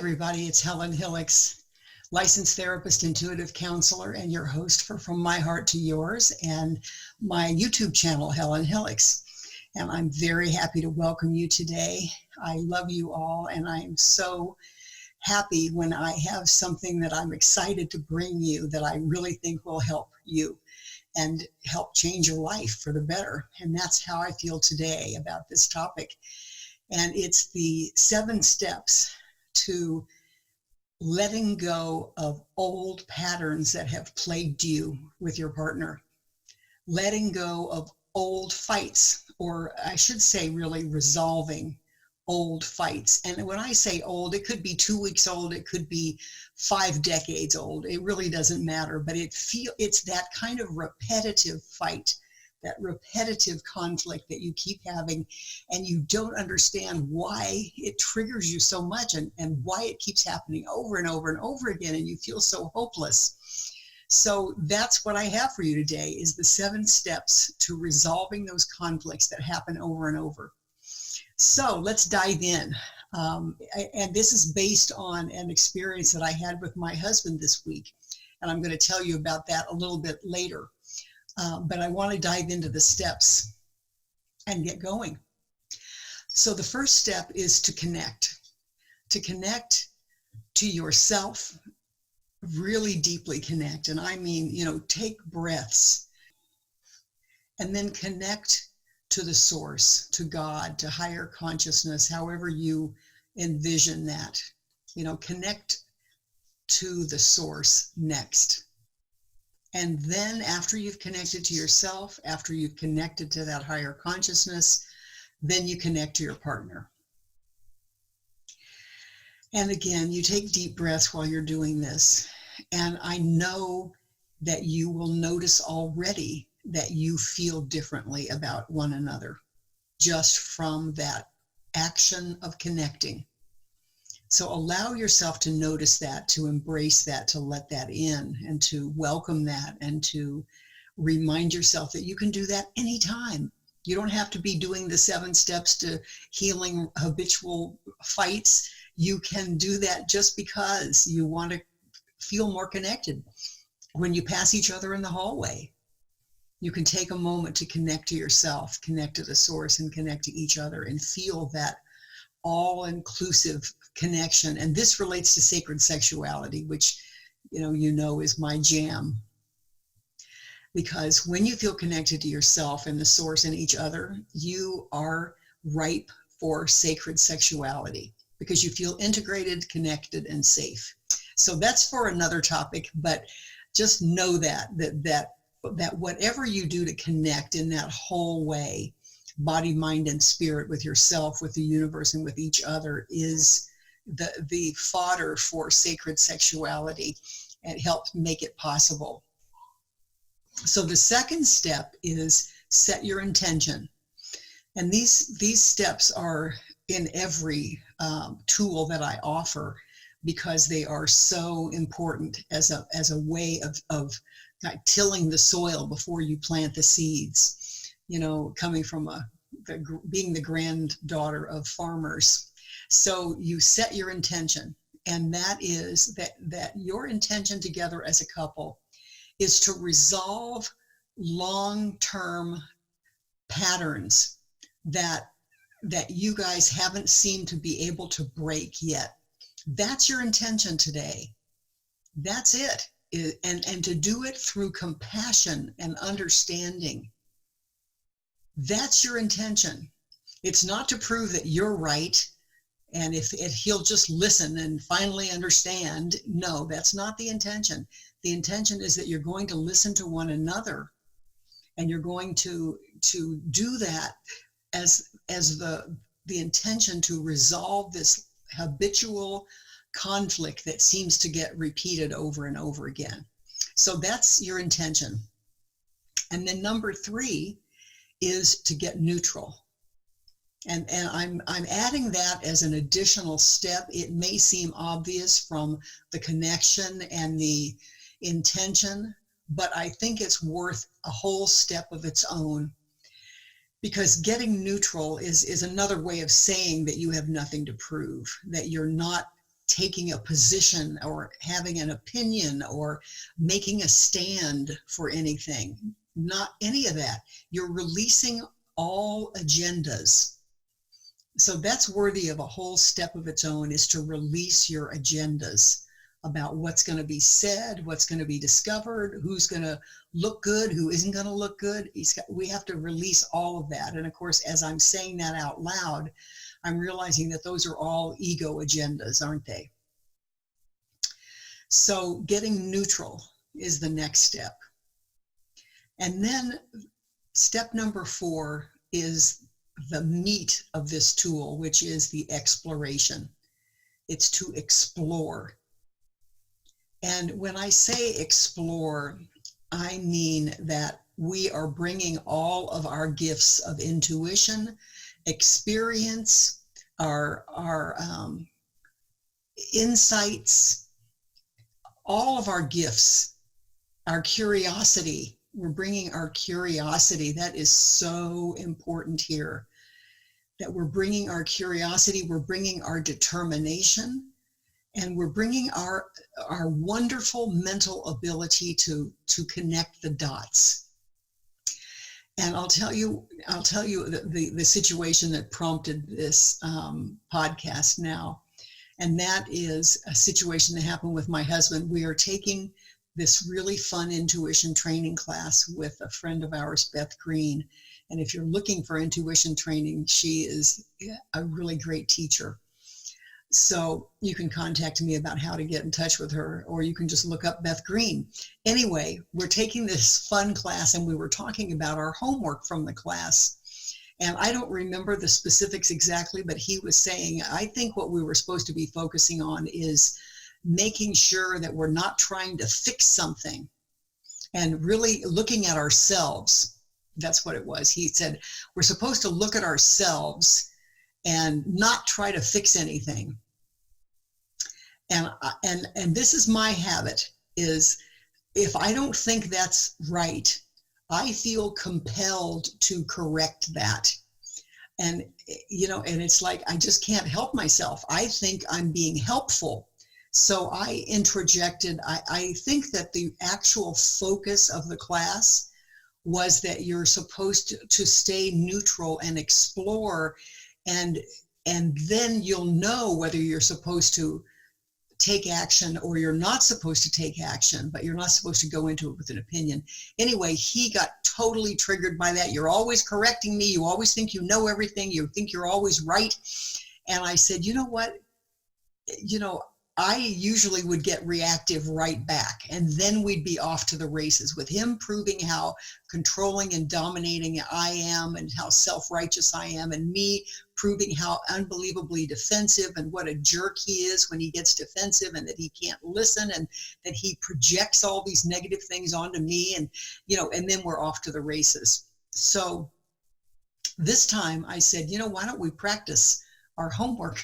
everybody. It's Helen Hillix, licensed therapist, intuitive counselor, and your host for From My Heart to Yours, and my YouTube channel, Helen Hillix. And I'm very happy to welcome you today. I love you all, and I'm so happy when I have something that I'm excited to bring you that I really think will help you and help change your life for the better. And that's how I feel today about this topic. And it's the 7 steps to letting go of old patterns that have plagued you with your partner. Letting go of old fights, or I should say really resolving old fights. And when I say old, it could be 2 weeks old, it could be 5 decades old. It really doesn't matter, but it's that kind of repetitive fight, that repetitive conflict that you keep having, and you don't understand why it triggers you so much and why it keeps happening over and over and over again, and you feel so hopeless. So that's what I have for you today, is the 7 steps to resolving those conflicts that happen over and over. So let's dive in. And this is based on an experience that I had with my husband this week, and I'm going to tell you about that a little bit later. But I want to dive into the steps and get going. So the first step is to connect to yourself, really deeply connect. And I mean, take breaths and then connect to the source, to God, to higher consciousness, however you envision that. Connect to the source next. And then after you've connected to yourself, after you've connected to that higher consciousness, then you connect to your partner. And again, you take deep breaths while you're doing this. And I know that you will notice already that you feel differently about one another just from that action of connecting. So allow yourself to notice that, to embrace that, to let that in, and to welcome that, and to remind yourself that you can do that anytime. You don't have to be doing the 7 steps to healing habitual fights. You can do that just because you want to feel more connected. When you pass each other in the hallway, you can take a moment to connect to yourself, connect to the source, and connect to each other, and feel that all-inclusive connection. And this relates to sacred sexuality, which is my jam. Because when you feel connected to yourself and the source and each other, you are ripe for sacred sexuality, because you feel integrated, connected, and safe. So that's for another topic, but just know that whatever you do to connect in that whole way, body, mind, and spirit, with yourself, with the universe, and with each other, is the fodder for sacred sexuality, and helps make it possible. So the second step is set your intention. And these steps are in every tool that I offer, because they are so important as a way of tilling the soil before you plant the seeds. Coming from being the granddaughter of farmers. So you set your intention, and that is that your intention together as a couple is to resolve long-term patterns that you guys haven't seemed to be able to break yet. That's your intention today. That's it. And to do it through compassion and understanding. That's your intention. It's not to prove that you're right, and if he'll just listen and finally understand. No, that's not the intention. The intention is that you're going to listen to one another, and you're going to do that as the intention to resolve this habitual conflict that seems to get repeated over and over again. So that's your intention. And then number 3 is to get neutral. And I'm adding that as an additional step. It may seem obvious from the connection and the intention, but I think it's worth a whole step of its own, because getting neutral is another way of saying that you have nothing to prove, that you're not taking a position or having an opinion or making a stand for anything. Not any of that. You're releasing all agendas. So that's worthy of a whole step of its own, is to release your agendas about what's going to be said, what's going to be discovered, who's going to look good, who isn't going to look good. We have to release all of that. And of course, as I'm saying that out loud, I'm realizing that those are all ego agendas, aren't they? So getting neutral is the next step. And then step number 4 is the meat of this tool, which is the exploration. It's to explore. And when I say explore, I mean that we are bringing all of our gifts of intuition, experience, our insights, all of our gifts, our curiosity. We're bringing our curiosity. That is so important here, that we're bringing our curiosity, we're bringing our determination, and we're bringing our wonderful mental ability to connect the dots. And I'll tell you the situation that prompted this podcast now. And that is a situation that happened with my husband. We are taking this really fun intuition training class with a friend of ours, Beth Green. And if you're looking for intuition training, she is a really great teacher. So you can contact me about how to get in touch with her, or you can just look up Beth Green. Anyway, we're taking this fun class, and we were talking about our homework from the class. And I don't remember the specifics exactly, but he was saying, I think what we were supposed to be focusing on is making sure that we're not trying to fix something and really looking at ourselves. That's what it was. He said, we're supposed to look at ourselves and not try to fix anything. And this is my habit, is if I don't think that's right, I feel compelled to correct that. And, and it's like, I just can't help myself. I think I'm being helpful. So I interjected, I think that the actual focus of the class was that you're supposed to stay neutral and explore, and then you'll know whether you're supposed to take action or you're not supposed to take action, but you're not supposed to go into it with an opinion. Anyway, he got totally triggered by that. You're always correcting me. You always think you know everything. You think you're always right. And I said, you know what? I usually would get reactive right back, and then we'd be off to the races with him proving how controlling and dominating I am and how self-righteous I am, and me proving how unbelievably defensive and what a jerk he is when he gets defensive, and that he can't listen, and that he projects all these negative things onto me, and and then we're off to the races. So this time I said, why don't we practice our homework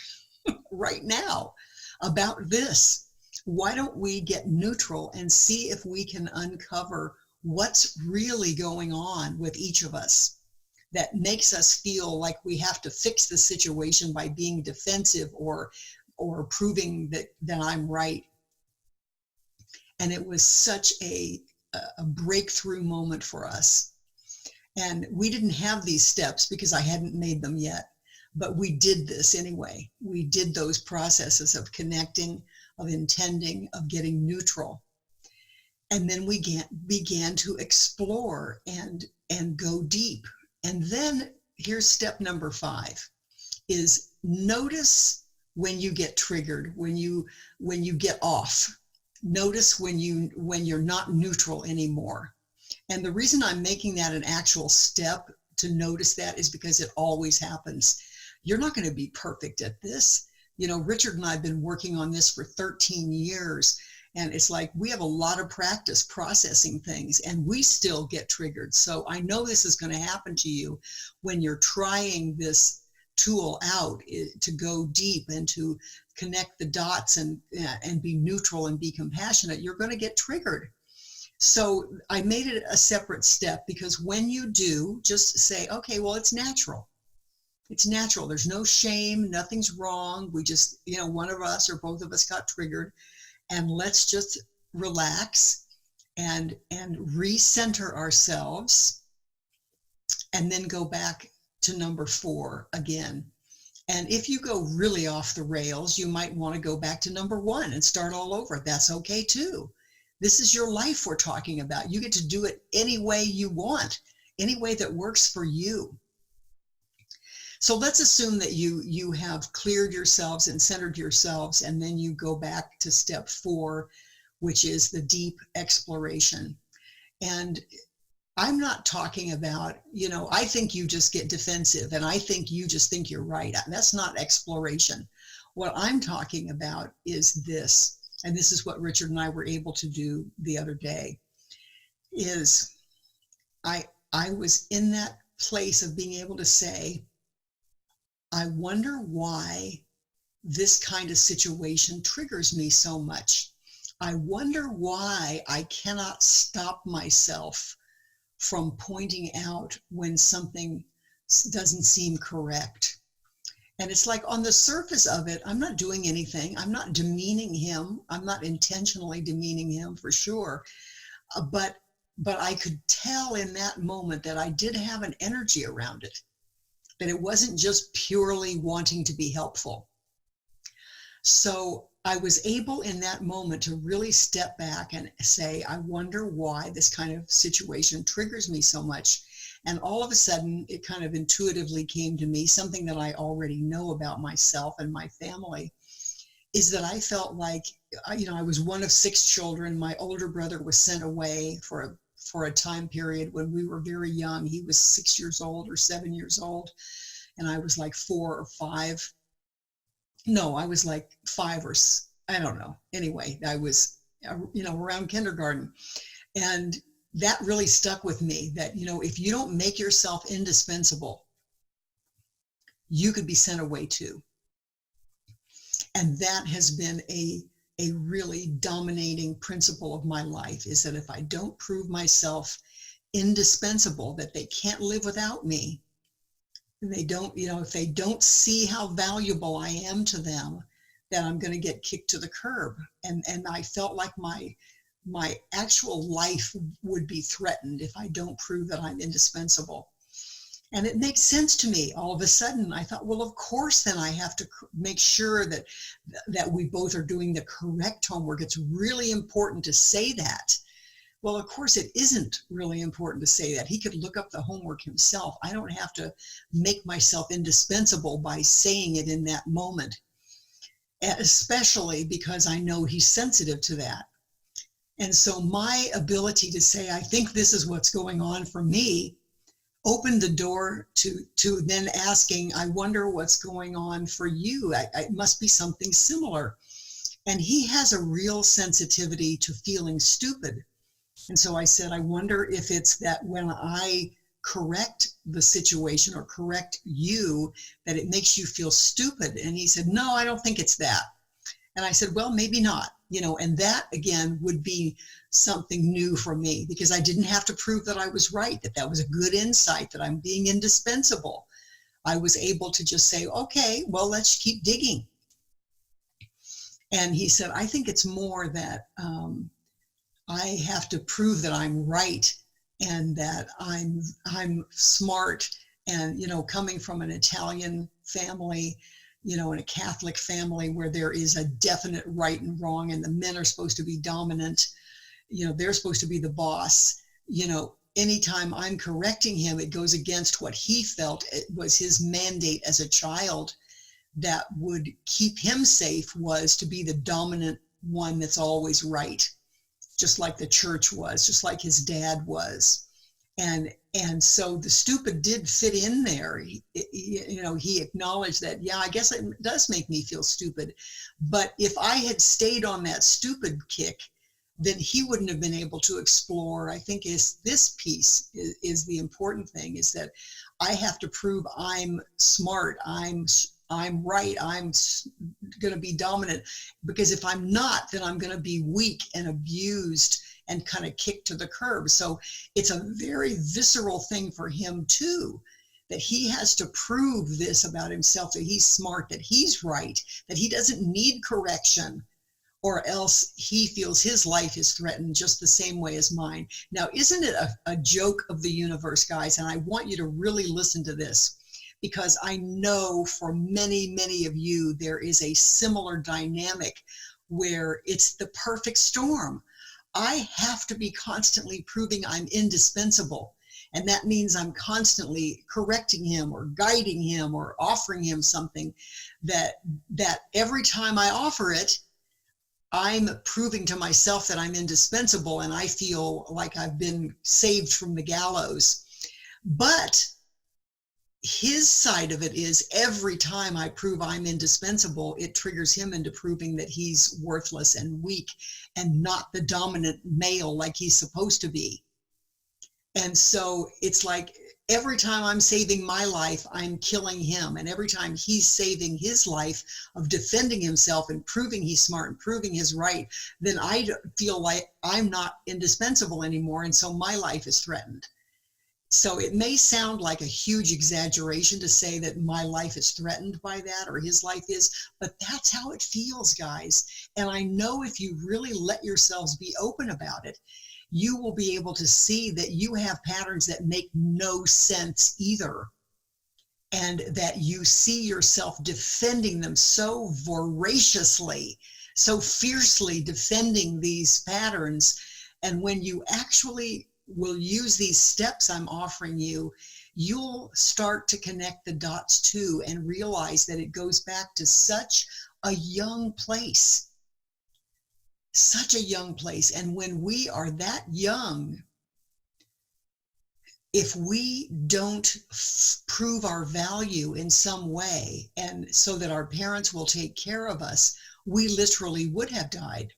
right now about this? Why don't we get neutral and see if we can uncover what's really going on with each of us that makes us feel like we have to fix the situation by being defensive or proving that I'm right. And it was such a breakthrough moment for us. And we didn't have these steps because I hadn't made them yet. But we did this anyway. We did those processes of connecting, of intending, of getting neutral. And then we began to explore and go deep. And then here's step number 5, is notice when you get triggered, when you get off. Notice when you're not neutral anymore. And the reason I'm making that an actual step to notice that is because it always happens. You're not going to be perfect at this. Richard and I have been working on this for 13 years, and it's like we have a lot of practice processing things, and we still get triggered. So I know this is going to happen to you when you're trying this tool out, to go deep and to connect the dots and be neutral and be compassionate. You're going to get triggered. So I made it a separate step, because when you do, just say, okay, well, it's natural. It's natural. There's no shame. Nothing's wrong. We just, one of us or both of us got triggered, and let's just relax and recenter ourselves, and then go back to number 4 again. And if you go really off the rails, you might want to go back to number 1 and start all over. That's okay too. This is your life we're talking about. You get to do it any way you want, any way that works for you. So let's assume that you have cleared yourselves and centered yourselves, and then you go back to step 4, which is the deep exploration. And I'm not talking about, I think you just get defensive and I think you just think you're right. That's not exploration. What I'm talking about is this, and this is what Richard and I were able to do the other day, is I was in that place of being able to say, I wonder why this kind of situation triggers me so much. I wonder why I cannot stop myself from pointing out when something doesn't seem correct. And it's like, on the surface of it, I'm not doing anything. I'm not demeaning him. I'm not intentionally demeaning him, for sure. But I could tell in that moment that I did have an energy around it, that it wasn't just purely wanting to be helpful. So I was able in that moment to really step back and say, I wonder why this kind of situation triggers me so much. And all of a sudden, it kind of intuitively came to me, something that I already know about myself and my family, is that I felt like, I was one of 6 children. My older brother was sent away for a time period when we were very young. He was 6 years old or 7 years old, and I was like 4 or 5. No, I was like 5 or I don't know. Anyway, I was, around kindergarten. And that really stuck with me, that, if you don't make yourself indispensable, you could be sent away too. And that has been a really dominating principle of my life, is that if I don't prove myself indispensable, that they can't live without me, they don't, if they don't see how valuable I am to them, that I'm going to get kicked to the curb. And I felt like my actual life would be threatened if I don't prove that I'm indispensable. And it makes sense to me. All of a sudden, I thought, well, of course, then I have to make sure that we both are doing the correct homework. It's really important to say that. Well, of course, it isn't really important to say that. He could look up the homework himself. I don't have to make myself indispensable by saying it in that moment, especially because I know he's sensitive to that. And so my ability to say, I think this is what's going on for me, opened the door to then asking, I wonder what's going on for you. It must be something similar. And he has a real sensitivity to feeling stupid. And so I said, I wonder if it's that when I correct the situation or correct you, that it makes you feel stupid. And he said, no, I don't think it's that. And I said, well, maybe not, and that again would be something new for me, because I didn't have to prove that I was right, that was a good insight, that I'm being indispensable. I was able to just say, okay, well, let's keep digging. And he said, I think it's more that I have to prove that I'm right and that I'm smart. And, coming from an Italian family, in a Catholic family where there is a definite right and wrong, and the men are supposed to be dominant, they're supposed to be the boss. Anytime I'm correcting him, it goes against what he felt it was his mandate as a child that would keep him safe, was to be the dominant one that's always right, just like the church was, just like his dad was. And so the stupid did fit in there. He acknowledged that, yeah, I guess it does make me feel stupid. But if I had stayed on that stupid kick, then he wouldn't have been able to explore. I think this piece is the important thing, is that I have to prove I'm smart, I'm right, I'm going to be dominant, because if I'm not, then I'm going to be weak and abused and kind of kicked to the curb. So it's a very visceral thing for him too, that he has to prove this about himself, that he's smart, that he's right, that he doesn't need correction, or else he feels his life is threatened just the same way as mine. Now, isn't it a joke of the universe, guys? And I want you to really listen to this, because I know for many, many of you, there is a similar dynamic where it's the perfect storm. I have to be constantly proving I'm indispensable. And that means I'm constantly correcting him or guiding him or offering him something that every time I offer it, I'm proving to myself that I'm indispensable, and I feel like I've been saved from the gallows. But his side of it is, every time I prove I'm indispensable, it triggers him into proving that he's worthless and weak and not the dominant male like he's supposed to be. And so it's like every time I'm saving my life, I'm killing him. And every time he's saving his life of defending himself and proving he's smart and proving he's right, then I feel like I'm not indispensable anymore. And so my life is threatened. So it may sound like a huge exaggeration to say that my life is threatened by that, or his life is, but that's how it feels, guys. And I know if you really let yourselves be open about it, you will be able to see that you have patterns that make no sense either. And that you see yourself defending them so voraciously, so fiercely defending these patterns. And when you actually will use these steps I'm offering you, you'll start to connect the dots too and realize that it goes back to such a young place. Such a young place. And when we are that young, if we don't prove our value in some way, and so that our parents will take care of us, we literally would have died.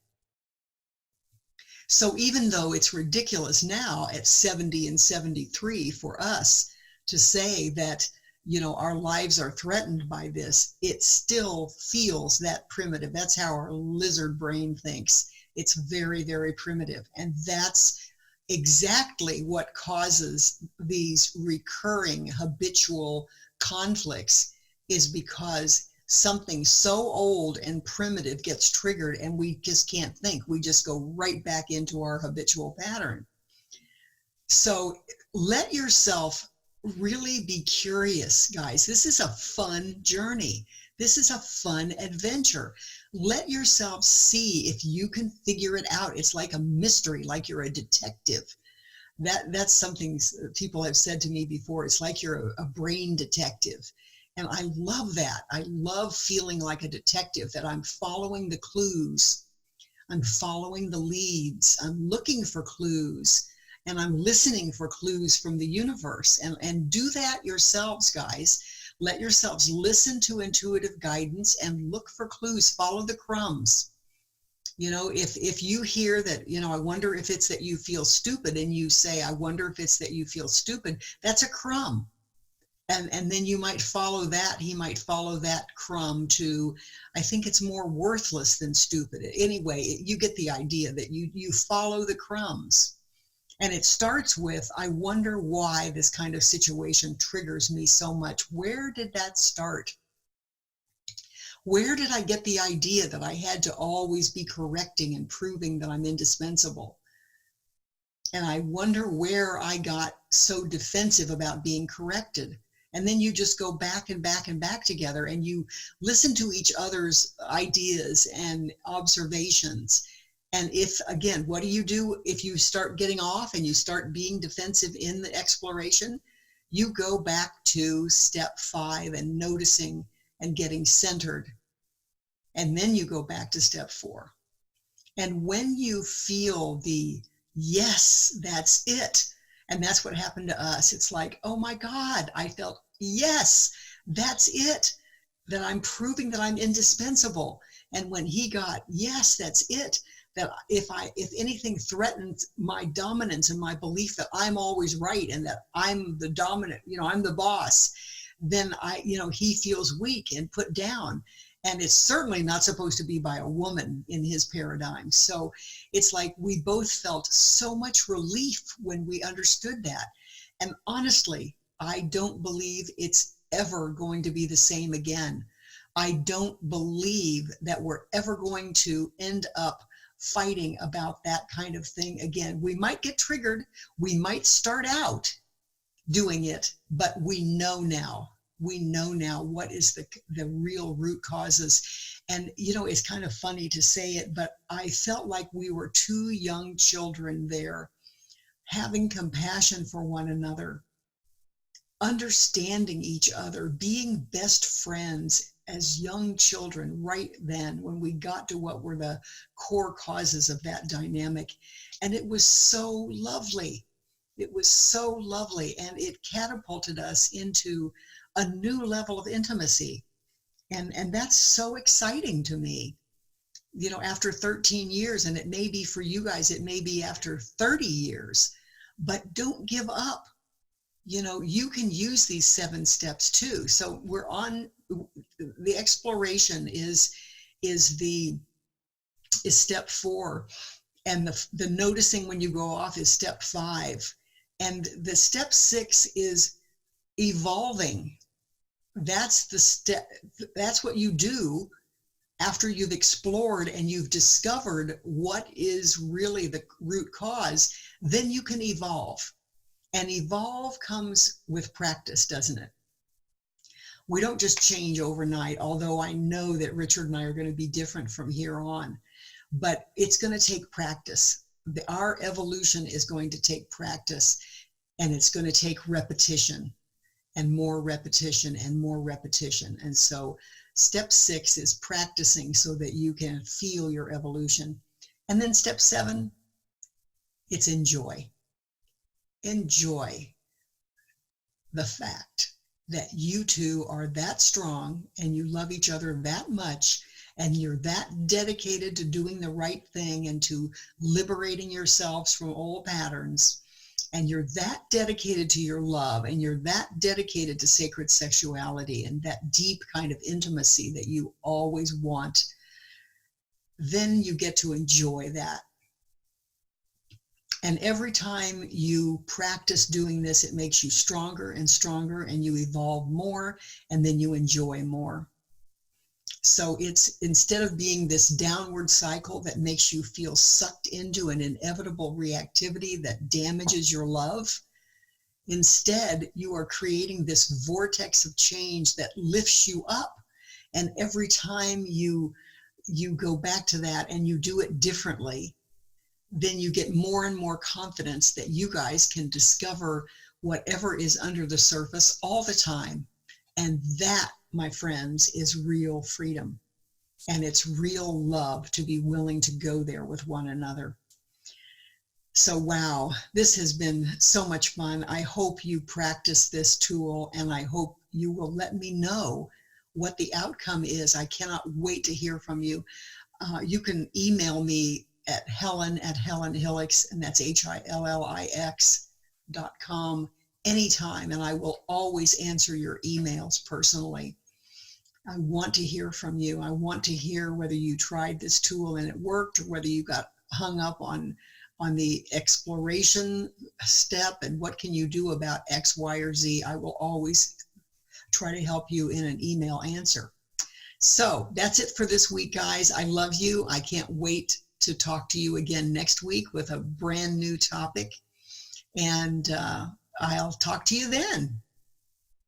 So even though it's ridiculous now at 70 and 73 for us to say that, you know, our lives are threatened by this, it still feels that primitive. That's how our lizard brain thinks. It's very, very primitive. And that's exactly what causes these recurring habitual conflicts, is because something so old and primitive gets triggered and we just can't think. We just go right back into our habitual pattern. So let yourself really be curious, guys. This is a fun journey. This is a fun adventure. Let yourself see if you can figure it out. It's like a mystery, like you're a detective. That's something people have said to me before. It's like you're a brain detective. And I love that. I love feeling like a detective, that I'm following the clues. I'm following the leads. I'm looking for clues, and I'm listening for clues from the universe. And do that yourselves, guys. Let yourselves listen to intuitive guidance and look for clues. Follow the crumbs. You know, if you hear that, you know, I wonder if it's that you feel stupid, and you say, I wonder if it's that you feel stupid, that's a crumb. And then you might follow that. He might follow that crumb to, I think it's more worthless than stupid. Anyway, you get the idea that you follow the crumbs. And it starts with, I wonder why this kind of situation triggers me so much. Where did that start? Where did I get the idea that I had to always be correcting and proving that I'm indispensable? And I wonder where I got so defensive about being corrected. And then you just go back and back and back together, and you listen to each other's ideas and observations. And if, again, what do you do if you start getting off and you start being defensive in the exploration? You go back to step 5 and noticing and getting centered. And then you go back to step 4. And when you feel the, yes, that's it. And that's what happened to us. It's like, oh my God, I felt, yes, that's it. That I'm proving that I'm indispensable. And when he got, yes, that's it. That if anything threatens my dominance and my belief that I'm always right and that I'm the dominant, you know, I'm the boss, then he feels weak and put down. And it's certainly not supposed to be by a woman in his paradigm. So it's like we both felt so much relief when we understood that. And honestly, I don't believe it's ever going to be the same again. I don't believe that we're ever going to end up fighting about that kind of thing again. We might get triggered. We might start out doing it, but we know now. We know now what is the real root causes. And, it's kind of funny to say it, but I felt like we were two young children there, having compassion for one another, understanding each other, being best friends as young children right then when we got to what were the core causes of that dynamic. And it was so lovely. It was so lovely, and it catapulted us into a new level of intimacy. And that's so exciting to me, after 13 years, and it may be for you guys, it may be after 30 years, but don't give up. You can use these 7 steps too. So we're on the exploration is step 4, and the noticing when you go off is step 5, and the step 6 is evolving. That's the step. That's what you do after you've explored and you've discovered what is really the root cause. Then you can evolve. And evolve comes with practice, doesn't it? We don't just change overnight, although I know that Richard and I are going to be different from here on. But it's going to take practice. Our evolution is going to take practice, and it's going to take repetition and more repetition and more repetition. And so step 6 is practicing so that you can feel your evolution. And then step 7, it's enjoy. Enjoy the fact that you two are that strong and you love each other that much, and you're that dedicated to doing the right thing and to liberating yourselves from old patterns, and you're that dedicated to your love, and you're that dedicated to sacred sexuality and that deep kind of intimacy that you always want. Then you get to enjoy that. And every time you practice doing this, it makes you stronger and stronger, and you evolve more, and then you enjoy more. So it's, instead of being this downward cycle that makes you feel sucked into an inevitable reactivity that damages your love, instead you are creating this vortex of change that lifts you up. And every time you go back to that and you do it differently, then you get more and more confidence that you guys can discover whatever is under the surface all the time. And that, my friends, is real freedom. And it's real love to be willing to go there with one another. So, wow, this has been so much fun. I hope you practice this tool, and I hope you will let me know what the outcome is. I cannot wait to hear from you. You can email me at Helen@HelenHillix, and that's HILLIX.com anytime, and I will always answer your emails personally. I want to hear from you. I want to hear whether you tried this tool and it worked, or whether you got hung up on the exploration step and what can you do about X, Y, or Z. I will always try to help you in an email answer. So that's it for this week, guys. I love you. I can't wait to talk to you again next week with a brand new topic. And I'll talk to you then.